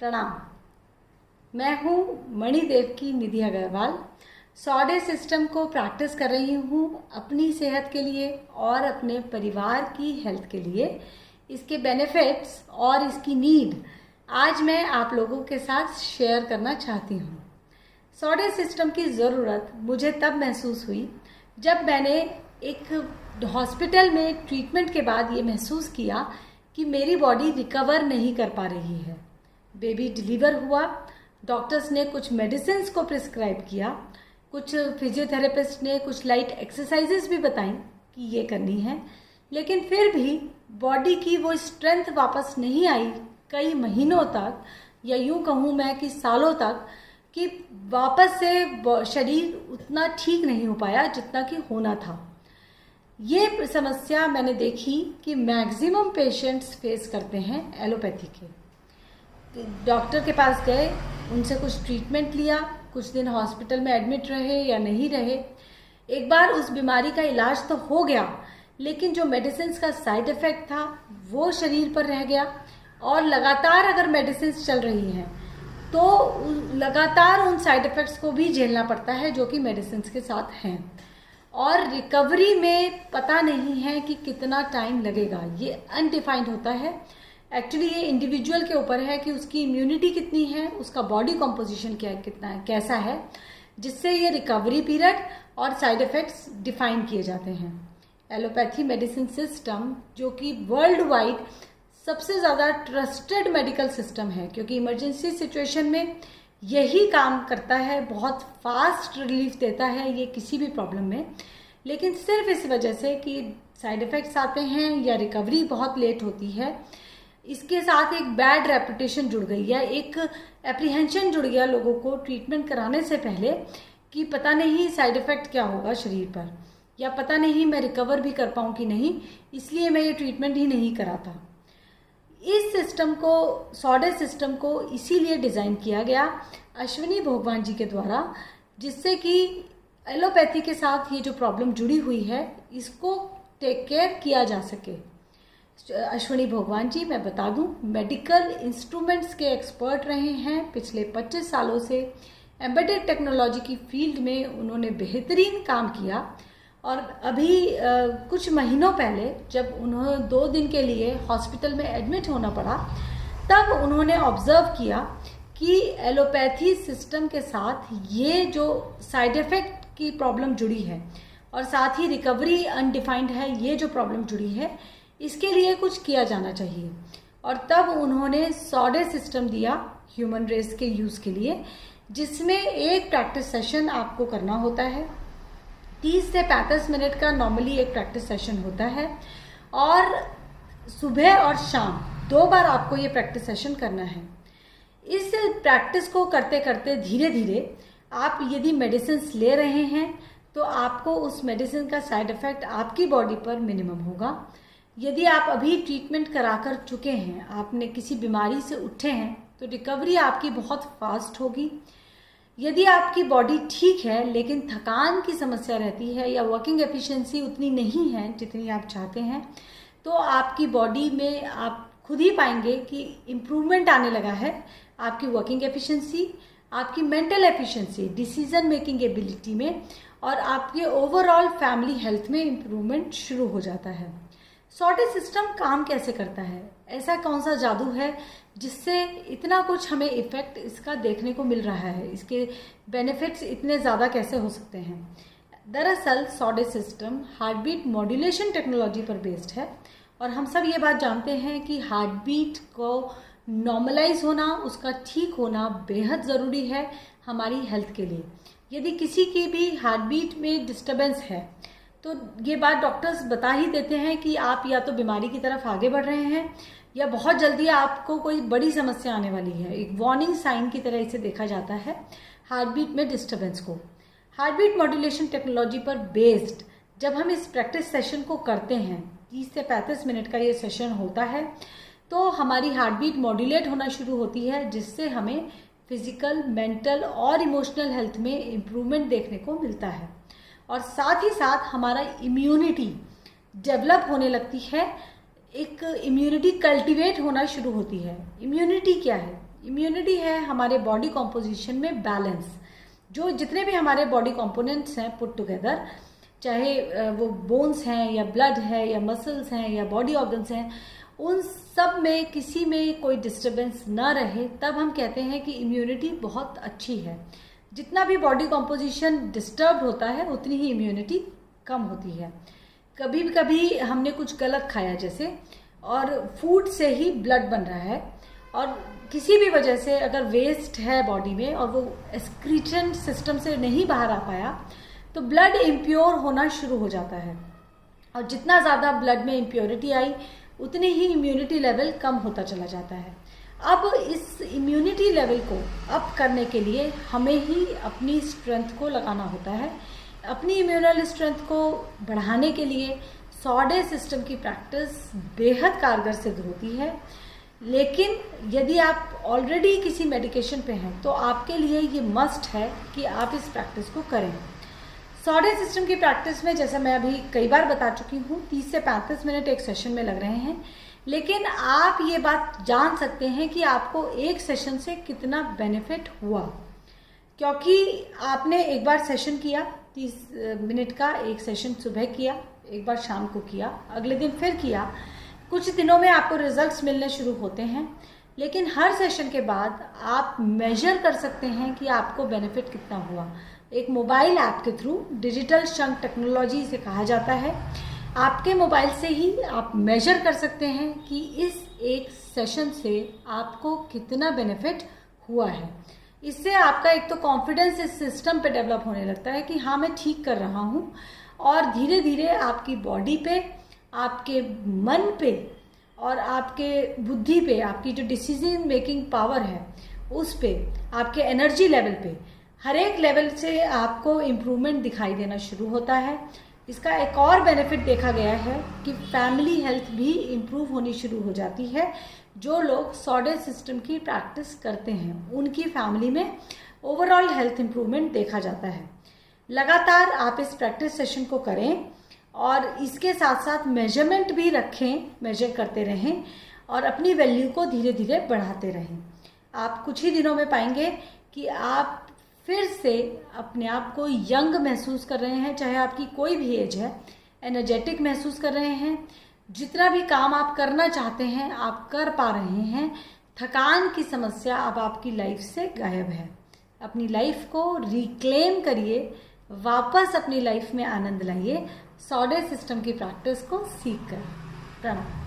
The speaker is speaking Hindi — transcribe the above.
प्रणाम। मैं हूँ मणिदेव की निधि अग्रवाल। सॉडे सिस्टम को प्रैक्टिस कर रही हूँ अपनी सेहत के लिए और अपने परिवार की हेल्थ के लिए। इसके बेनिफिट्स और इसकी नीड आज मैं आप लोगों के साथ शेयर करना चाहती हूँ। सॉडे सिस्टम की ज़रूरत मुझे तब महसूस हुई जब मैंने एक हॉस्पिटल में ट्रीटमेंट के बाद ये महसूस किया कि मेरी बॉडी रिकवर नहीं कर पा रही है। बेबी डिलीवर हुआ, डॉक्टर्स ने कुछ मेडिसिन्स को प्रिस्क्राइब किया, कुछ फिजियोथेरेपिस्ट ने कुछ लाइट एक्सरसाइजेस भी बताई कि ये करनी है, लेकिन फिर भी बॉडी की वो स्ट्रेंथ वापस नहीं आई कई महीनों तक, या यूँ कहूँ मैं कि सालों तक, कि वापस से शरीर उतना ठीक नहीं हो पाया जितना कि होना था। ये समस्या मैंने देखी कि मैक्सिमम पेशेंट्स फेस करते हैं एलोपैथी के। डॉक्टर के पास गए, उनसे कुछ ट्रीटमेंट लिया, कुछ दिन हॉस्पिटल में एडमिट रहे या नहीं रहे। एक बार उस बीमारी का इलाज तो हो गया, लेकिन जो मेडिसिन का साइड इफ़ेक्ट था वो शरीर पर रह गया। और लगातार अगर मेडिसिन चल रही हैं तो लगातार उन साइड इफ़ेक्ट्स को भी झेलना पड़ता है जो कि मेडिसिन के साथ हैं। और रिकवरी में पता नहीं है कि कितना टाइम लगेगा, ये अनडिफाइंड होता है। एक्चुअली ये इंडिविजुअल के ऊपर है कि उसकी इम्यूनिटी कितनी है, उसका बॉडी कॉम्पोजिशन कितना है, कैसा है, जिससे ये रिकवरी पीरियड और साइड इफ़ेक्ट्स डिफाइन किए जाते हैं। एलोपैथी मेडिसिन सिस्टम जो कि वर्ल्ड वाइड सबसे ज़्यादा ट्रस्टेड मेडिकल सिस्टम है, क्योंकि इमरजेंसी सिचुएशन में यही काम करता है, बहुत फास्ट रिलीफ देता है ये किसी भी प्रॉब्लम में। लेकिन सिर्फ इस वजह से कि साइड इफ़ेक्ट्स आते हैं या रिकवरी बहुत लेट होती है, इसके साथ एक बैड रेपुटेशन जुड़ गई है, एक एप्रीहेंशन जुड़ गया लोगों को ट्रीटमेंट कराने से पहले कि पता नहीं साइड इफ़ेक्ट क्या होगा शरीर पर, या पता नहीं मैं रिकवर भी कर पाऊँ कि नहीं, इसलिए मैं ये ट्रीटमेंट ही नहीं कराता। इस सिस्टम को, सॉडे सिस्टम को इसीलिए डिज़ाइन किया गया अश्विनी भोगवान जी के द्वारा, जिससे कि एलोपैथी के साथ ये जो प्रॉब्लम जुड़ी हुई है इसको टेक केयर किया जा सके। अश्विनी भोगवान जी, मैं बता दूं, मेडिकल इंस्ट्रूमेंट्स के एक्सपर्ट रहे हैं पिछले 25 सालों से। एम्बेडेड टेक्नोलॉजी की फील्ड में उन्होंने बेहतरीन काम किया। और अभी कुछ महीनों पहले जब उन्हें 2 दिन के लिए हॉस्पिटल में एडमिट होना पड़ा, तब उन्होंने ऑब्जर्व किया कि एलोपैथी सिस्टम के साथ ये जो साइड इफ़ेक्ट की प्रॉब्लम जुड़ी है और साथ ही रिकवरी अनडिफाइंड है, ये जो प्रॉब्लम जुड़ी है, इसके लिए कुछ किया जाना चाहिए। और तब उन्होंने सॉडे सिस्टम दिया ह्यूमन रेस के यूज़ के लिए, जिसमें एक प्रैक्टिस सेशन आपको करना होता है। 30 से 35 मिनट का नॉर्मली एक प्रैक्टिस सेशन होता है, और सुबह और शाम 2 बार आपको ये प्रैक्टिस सेशन करना है। इस प्रैक्टिस को करते करते धीरे धीरे आप यदि मेडिसिन ले रहे हैं तो आपको उस मेडिसिन का साइड इफ़ेक्ट आपकी बॉडी पर मिनिमम होगा। यदि आप अभी ट्रीटमेंट कराकर चुके हैं, आपने किसी बीमारी से उठे हैं, तो रिकवरी आपकी बहुत फास्ट होगी। यदि आपकी बॉडी ठीक है लेकिन थकान की समस्या रहती है या वर्किंग एफिशिएंसी उतनी नहीं है जितनी आप चाहते हैं, तो आपकी बॉडी में आप खुद ही पाएंगे कि इम्प्रूवमेंट आने लगा है। आपकी वर्किंग एफिशिएंसी, आपकी mental efficiency, decision making ability में, और आपके ओवरऑल फैमिली हेल्थ में इम्प्रूवमेंट शुरू हो जाता है। सॉडे सिस्टम काम कैसे करता है? ऐसा कौन सा जादू है जिससे इतना कुछ हमें इफ़ेक्ट इसका देखने को मिल रहा है? इसके बेनिफिट्स इतने ज़्यादा कैसे हो सकते हैं? दरअसल सॉडे system heart beat modulation technology पर बेस्ड है, और हम सब ये बात जानते हैं कि हार्ट बीट को नॉर्मलाइज होना, उसका ठीक होना बेहद ज़रूरी है हमारी हेल्थ के लिए। यदि किसी की भी हार्ट बीट में डिस्टर्बेंस है तो ये बात डॉक्टर्स बता ही देते हैं कि आप या तो बीमारी की तरफ आगे बढ़ रहे हैं या बहुत जल्दी आपको कोई बड़ी समस्या आने वाली है। एक वार्निंग साइन की तरह इसे देखा जाता है हार्ट बीट में डिस्टर्बेंस को। हार्ट बीट मॉड्यूलेशन टेक्नोलॉजी पर बेस्ड जब हम इस प्रैक्टिस सेशन को करते हैं, 30 से 35 मिनट का ये सेशन होता है, तो हमारी हार्ट बीट मॉड्यूलेट होना शुरू होती है, जिससे हमें फिजिकल, मेंटल और इमोशनल हेल्थ में इम्प्रूवमेंट देखने को मिलता है। और साथ ही साथ हमारा इम्यूनिटी डेवलप होने लगती है, एक इम्यूनिटी कल्टीवेट होना शुरू होती है। इम्यूनिटी क्या है? इम्यूनिटी है हमारे बॉडी कॉम्पोजिशन में बैलेंस। जो जितने भी हमारे बॉडी कंपोनेंट्स हैं पुट टुगेदर, चाहे वो बोन्स हैं या ब्लड है या मसल्स हैं या बॉडी ऑर्गन्स हैं, उन सब में किसी में कोई डिस्टरबेंस ना रहे, तब हम कहते हैं कि इम्यूनिटी बहुत अच्छी है। जितना भी बॉडी कॉम्पोजिशन डिस्टर्ब होता है उतनी ही इम्यूनिटी कम होती है। कभी कभी हमने कुछ गलत खाया जैसे, और फूड से ही ब्लड बन रहा है, और किसी भी वजह से अगर वेस्ट है बॉडी में और वो एक्सक्रीशन सिस्टम से नहीं बाहर आ पाया, तो ब्लड इम्प्योर होना शुरू हो जाता है। और जितना ज़्यादा ब्लड में इम्प्योरिटी आई उतनी ही इम्यूनिटी लेवल कम होता चला जाता है। अब इस इम्यूनिटी लेवल को अप करने के लिए हमें ही अपनी स्ट्रेंथ को लगाना होता है। अपनी इम्यूनल स्ट्रेंथ को बढ़ाने के लिए सॉडे सिस्टम की प्रैक्टिस बेहद कारगर सिद्ध होती है। लेकिन यदि आप ऑलरेडी किसी मेडिकेशन पे हैं तो आपके लिए ये मस्ट है कि आप इस प्रैक्टिस को करें। सॉडे सिस्टम की प्रैक्टिस में, जैसा मैं अभी कई बार बता चुकी हूँ, 30 से 35 मिनट एक सेशन में लग रहे हैं। लेकिन आप ये बात जान सकते हैं कि आपको एक सेशन से कितना बेनिफिट हुआ, क्योंकि आपने एक बार सेशन किया 30 मिनट का, एक सेशन सुबह किया, एक बार शाम को किया, अगले दिन फिर किया। कुछ दिनों में आपको रिजल्ट्स मिलने शुरू होते हैं, लेकिन हर सेशन के बाद आप मेजर कर सकते हैं कि आपको बेनिफिट कितना हुआ। एक मोबाइल ऐप के थ्रू, डिजिटल शंक टेक्नोलॉजी से कहा जाता है, आपके मोबाइल से ही आप मेजर कर सकते हैं कि इस एक सेशन से आपको कितना बेनिफिट हुआ है। इससे आपका एक तो कॉन्फिडेंस इस सिस्टम पे डेवलप होने लगता है कि हाँ मैं ठीक कर रहा हूँ, और धीरे धीरे आपकी बॉडी पे, आपके मन पे और आपके बुद्धि पे, आपकी जो डिसीजन मेकिंग पावर है उस पे, आपके एनर्जी लेवल पे, हर एक लेवल से आपको इम्प्रूवमेंट दिखाई देना शुरू होता है। इसका एक और बेनिफिट देखा गया है कि फैमिली हेल्थ भी इम्प्रूव होनी शुरू हो जाती है। जो लोग सॉडे सिस्टम की प्रैक्टिस करते हैं उनकी फैमिली में ओवरऑल हेल्थ इम्प्रूवमेंट देखा जाता है। लगातार आप इस प्रैक्टिस सेशन को करें और इसके साथ साथ मेजरमेंट भी रखें, मेजर करते रहें और अपनी वैल्यू को धीरे धीरे बढ़ाते रहें। आप कुछ ही दिनों में पाएंगे कि आप फिर से अपने आप को यंग महसूस कर रहे हैं, चाहे आपकी कोई भी एज है, एनर्जेटिक महसूस कर रहे हैं। जितना भी काम आप करना चाहते हैं आप कर पा रहे हैं। थकान की समस्या अब आपकी लाइफ से गायब है। अपनी लाइफ को रिक्लेम करिए, वापस अपनी लाइफ में आनंद लाइए, सॉडे सिस्टम की प्रैक्टिस को सीख कर। प्रणाम।